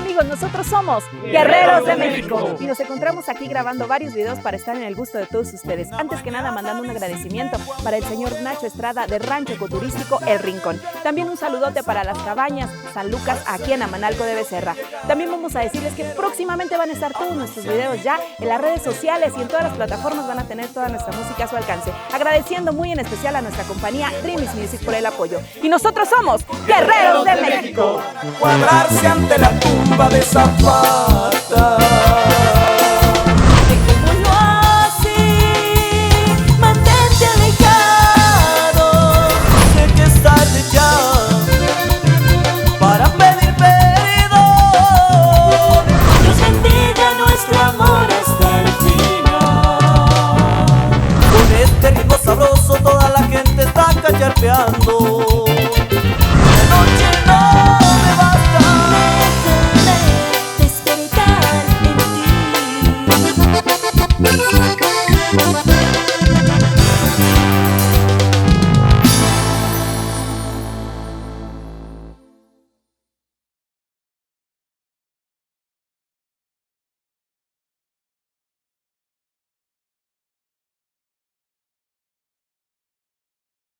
amigos, nosotros somos Guerreros de México y nos encontramos aquí grabando varios videos para estar en el gusto de todos ustedes. Antes que nada, mandando un agradecimiento para el señor Nacho Estrada de Rancho Ecoturístico El Rincón. También un saludote para Las Cabañas San Lucas aquí en Amanalco de Becerra. También vamos a decirles que próximamente van a estar todos nuestros videos ya en las redes sociales y en todas las plataformas van a tener toda nuestra música a su alcance. Agradeciendo muy en especial a nuestra compañía Dreamix Music por el apoyo. Y nosotros somos Guerreros de México. Cuadrarse ante la tumba de Zapata. Dejémoslo así, mantente alejado. Sé que es tarde ya para pedir perdón. Dios bendiga nuestro amor hasta el final. Con este ritmo sabroso toda la gente está cacharpeando. De noche no me basta. Déjame despertar en ti.